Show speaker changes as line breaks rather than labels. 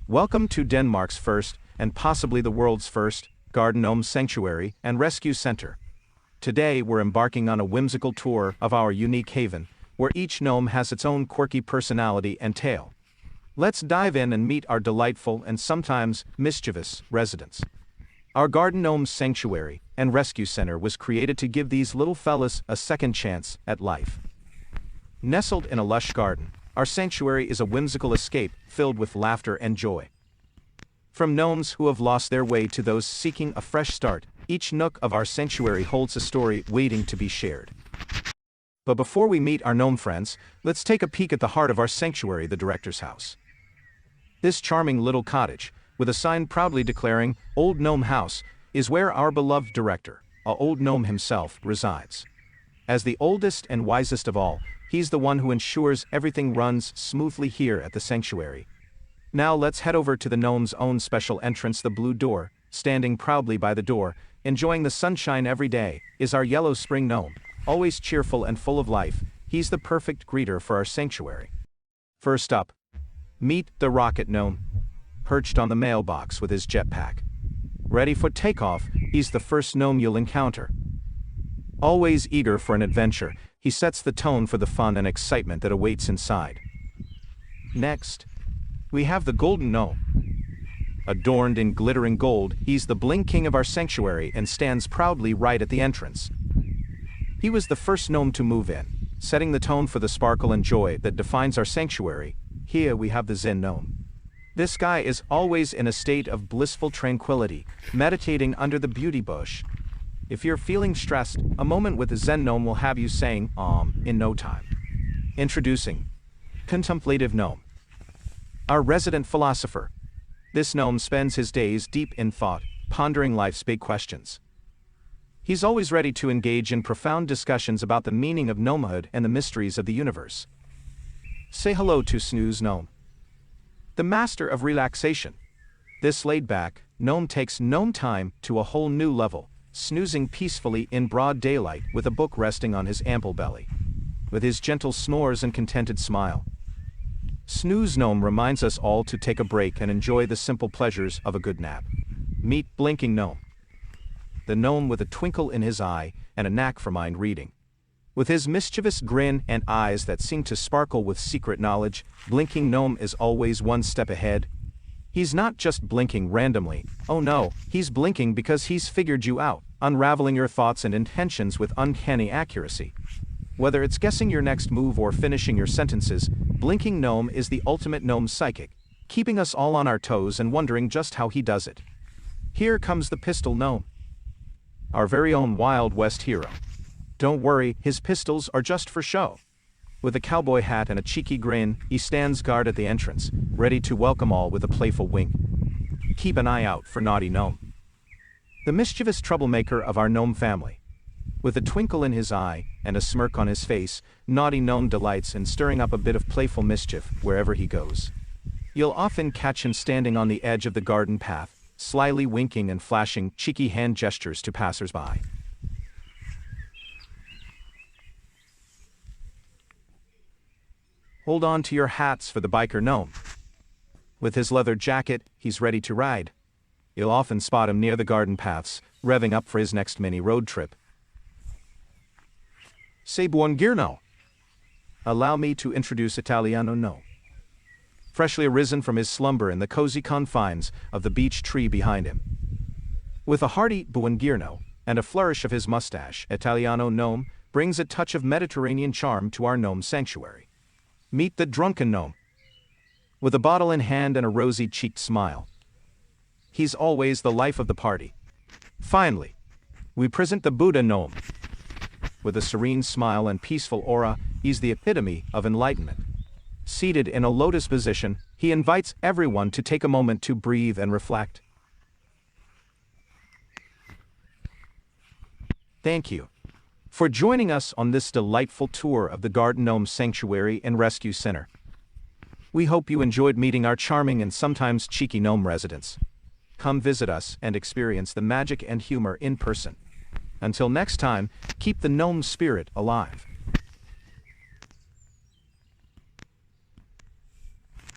Welcome to Denmark's first, and possibly the world's first, Garden Gnome Sanctuary and Rescue Center. Today we're embarking on a whimsical tour of our unique haven, where each gnome has its own quirky personality and tale. Let's dive in and meet our delightful and sometimes mischievous residents. Our Garden Gnome Sanctuary and Rescue Center was created to give these little fellas a second chance at life. Nestled in a lush garden, our sanctuary is a whimsical escape filled with laughter and joy. From gnomes who have lost their way to those seeking a fresh start, each nook of our sanctuary holds a story waiting to be shared. But before we meet our gnome friends, let's take a peek at the heart of our sanctuary, the director's house. This charming little cottage, with a sign proudly declaring, "Old Gnome House," is where our beloved director, a old gnome himself, resides. As the oldest and wisest of all, he's the one who ensures everything runs smoothly here at the sanctuary. Now let's head over to the gnome's own special entrance, the blue door. Standing proudly by the door, enjoying the sunshine every day, is our yellow spring gnome. Always cheerful and full of life, he's the perfect greeter for our sanctuary. First up, meet the rocket gnome. Perched on the mailbox with his jetpack. Ready for takeoff, he's the first gnome you'll encounter. Always eager for an adventure, he sets the tone for the fun and excitement that awaits inside. Next, we have the golden gnome. Adorned in glittering gold, he's the bling king of our sanctuary and stands proudly right at the entrance. He was the first gnome to move in, setting the tone for the sparkle and joy that defines our sanctuary. Here we have the Zen gnome. This guy is always in a state of blissful tranquility, meditating under the beauty bush. If you're feeling stressed, a moment with the Zen gnome will have you saying, in no time. Introducing Contemplative Gnome. Our resident philosopher. This gnome spends his days deep in thought, pondering life's big questions. He's always ready to engage in profound discussions about the meaning of gnomehood and the mysteries of the universe. Say hello to Snooze Gnome, the master of relaxation. This laid-back gnome takes gnome time to a whole new level, snoozing peacefully in broad daylight with a book resting on his ample belly. With his gentle snores and contented smile, Snooze Gnome reminds us all to take a break and enjoy the simple pleasures of a good nap. Meet Blinking Gnome. The gnome with a twinkle in his eye and a knack for mind reading. With his mischievous grin and eyes that seem to sparkle with secret knowledge, Blinking Gnome is always one step ahead. He's not just blinking randomly, oh no, he's blinking because he's figured you out, unraveling your thoughts and intentions with uncanny accuracy. Whether it's guessing your next move or finishing your sentences, Blinking Gnome is the ultimate gnome psychic, keeping us all on our toes and wondering just how he does it. Here comes the Pistol Gnome, our very own Wild West hero. Don't worry, his pistols are just for show. With a cowboy hat and a cheeky grin, he stands guard at the entrance, ready to welcome all with a playful wink. Keep an eye out for Naughty Gnome, the mischievous troublemaker of our gnome family. With a twinkle in his eye and a smirk on his face, Naughty Gnome delights in stirring up a bit of playful mischief wherever he goes. You'll often catch him standing on the edge of the garden path, slyly winking and flashing cheeky hand gestures to passers-by. Hold on to your hats for the biker gnome. With his leather jacket, he's ready to ride. You'll often spot him near the garden paths, revving up for his next mini road trip. Say buongiorno. Allow me to introduce Italiano Gnome. Freshly arisen from his slumber in the cozy confines of the beech tree behind him. With a hearty buongiorno and a flourish of his mustache, Italiano Gnome brings a touch of Mediterranean charm to our gnome sanctuary. Meet the Drunken Gnome. With a bottle in hand and a rosy-cheeked smile, he's always the life of the party. Finally, we present the Buddha Gnome. With a serene smile and peaceful aura, he's the epitome of enlightenment. Seated in a lotus position, he invites everyone to take a moment to breathe and reflect. Thank you for joining us on this delightful tour of the Garden Gnome Sanctuary and Rescue Center. We hope you enjoyed meeting our charming and sometimes cheeky gnome residents. Come visit us and experience the magic and humor in person. Until next time, keep the gnome spirit alive.